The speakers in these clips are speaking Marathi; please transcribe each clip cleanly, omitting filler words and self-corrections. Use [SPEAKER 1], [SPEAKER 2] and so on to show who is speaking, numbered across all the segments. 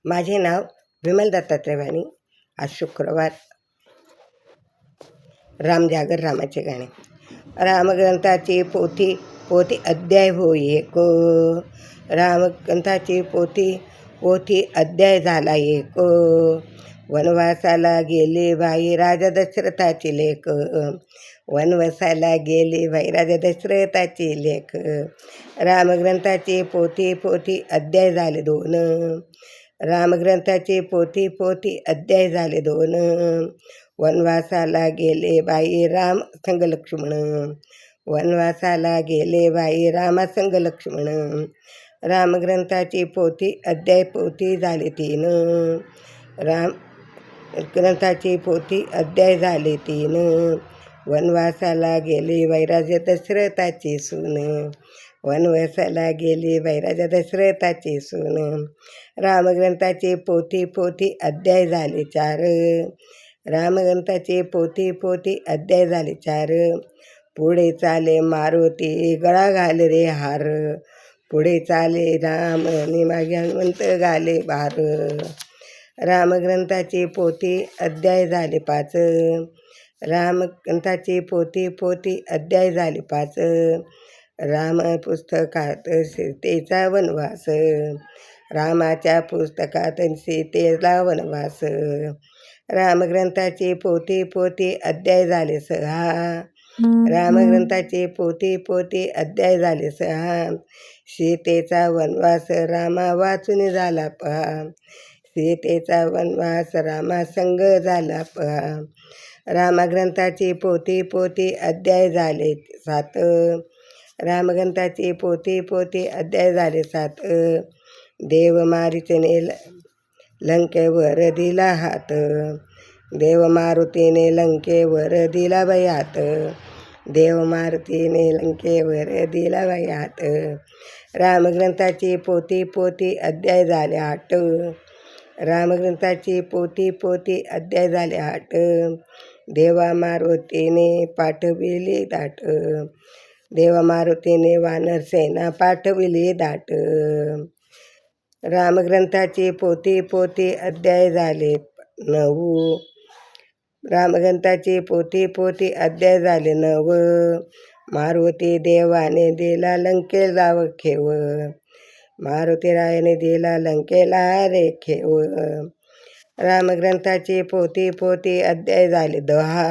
[SPEAKER 1] माझे नाव विमल दत्तात्रय वाणी. आज शुक्रवार. रामजागर रामाचे गाणे. रामग्रंथाची पोथी पोथी अध्याय होई एक. रामग्रंथाची पोथी पोथी अध्याय झाला एक. वनवासाला गेले भाई राजा दशरथाची लेख. वनवासाला गेले भाई राजा दशरथाची लेख. रामग्रंथाची पोथी पोथी अध्याय झाले दोन. रामग्रंथाची पोथी पोथी अध्याय झाले दोन. वनवासाला गेले बाई राम संग लक्ष्मण. वनवासाला गेले बाई रामा संग लक्ष्मण. रामग्रंथाची पोथी अध्याय पोथी झाले तीन. राम ग्रंथाची पोथी अध्याय झाले तीन. वनवासाला गेले वैराज दशरथाची सून. वनवासाला गेली वैराजा दशरथाची सून. रामग्रंथाची पोथी पोथी अध्याय झाले चार. रामग्रंथाची पोथी पोथी अध्याय झाले चार. पुढे चाले मारुती गळा घाल रे हार. पुढे चाले राम आणि मागे हनुमंत घाले भार. रामग्रंथाची पोथी अध्याय झाले पाच. रामग्रंथाची पोथी पोथी अध्याय झाले पाच. राम पुस्तकात सीतेचा वनवास. रामाच्या पुस्तकात सीतेला वनवास. रामग्रंथाची पोथी पोथी अध्याय झाले सहा. रामग्रंथाची पोथी पोथी अध्याय झाले सहा. सीतेचा वनवास रामा वाचून झाला पहा. सीतेचा वनवास रामा संग झाला पहा. रामग्रंथाची पोथी पोथी अध्याय झाले सात. रामग्रंथाची पोथी पोथी अध्याय झाले सात. देव मारुतीने लंकेवर दिला हात. देव मारुतीने लंकेवर दिला बाई हात. देव मारुतीने लंकेवर दिला बाई हात. रामग्रंथाची पोथी पोथी अध्याय झाले आठ. रामग्रंथाची पोथी पोथी अध्याय झाले आठ. देवा मारुतीने पाठविली दाट. देवा मारुतीने वानर सेना पाठविली दाट. रामग्रंथाची पोथी पोथी अध्याय झाले नऊ. रामग्रंथाची पोथी पोथी अध्याय झाले नव. मारुती देवाने दिला लंकेला खेव. मारुती रायाने दिला लंकेला रे खेव. रामग्रंथाची पोथी पोथी अध्याय झाले दहा.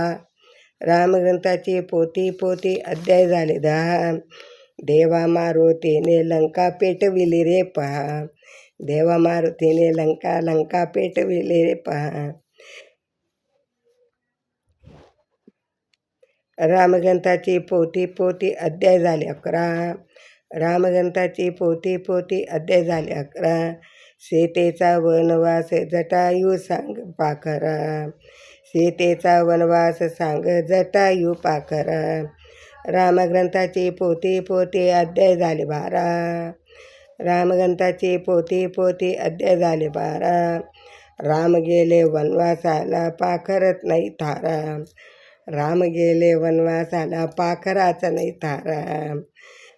[SPEAKER 1] रामग्रंथाची पोथी पोथी अध्याय झाले दहा. देवा मारुतीने लंका पेटविली रे पहा. देवा मारुतीने लंका पेटविली रे पहा. रामग्रंथाची पोथी पोथी अध्याय झाले अकरा. रामग्रंथाची पोथी पोथी अध्याय झाले अकरा. सीतेचा वनवास जटायू सांग पाखरा. सीतेचा वनवास सांग जटायू पाखरा. रामग्रंथाची पोथी पोथी अध्याय झाले बारा. रामग्रंथाची पोथी पोथी अध्याय झाले बारा. राम गेले वनवासाला पाखरत नाही थारा. राम गेले वनवासाला पाखराचा नाही थारा.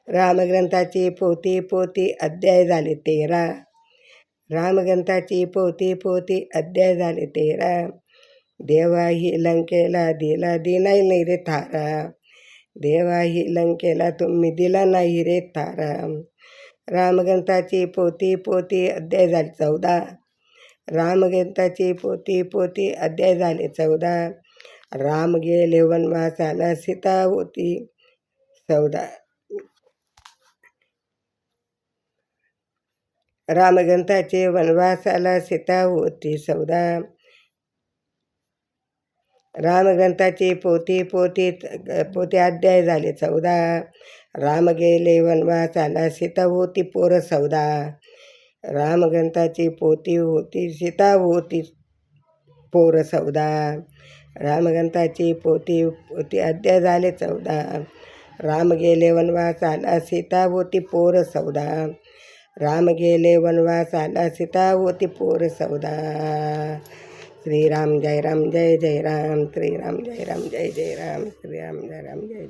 [SPEAKER 1] रामग्रंथाची पोथी पोथी अध्याय झाले तेरा. रामग्रंथाची पोथी पोथी अध्याय झाले तेरा. देवा ही लंकेला दिला नाही रे थारा. देवा ही लंकेला तुम्ही दिला नाही रे थारा. रामग्रंथाची पोथी पोथी अध्याय झाले चौदा. रामग्रंथाची पोथी पोथी अध्याय झाले चौदा. राम गेले वनवासाला सीता होती चौदा. रामग्रंथाचे वनवासाला सीता होती चौदा. रामग्रंथाची पोथी पोथी पोथी अध्याय झाले चौदा. राम गेले वनवासाला सीता होती पोर चौदा. रामग्रंथाची पोथी होती सीता होती पोर चौदा. रामग्रंथाची पोथी पोथी अध्याय झाले चौदा. राम गेले वनवासाला सीता होती पोर चौदा. राम गेले वनवासाला सीता होती पोर चौदा. श्रीराम जय राम जय जय राम. श्रीराम जय राम जय जय राम. श्रीराम जय राम जय जय.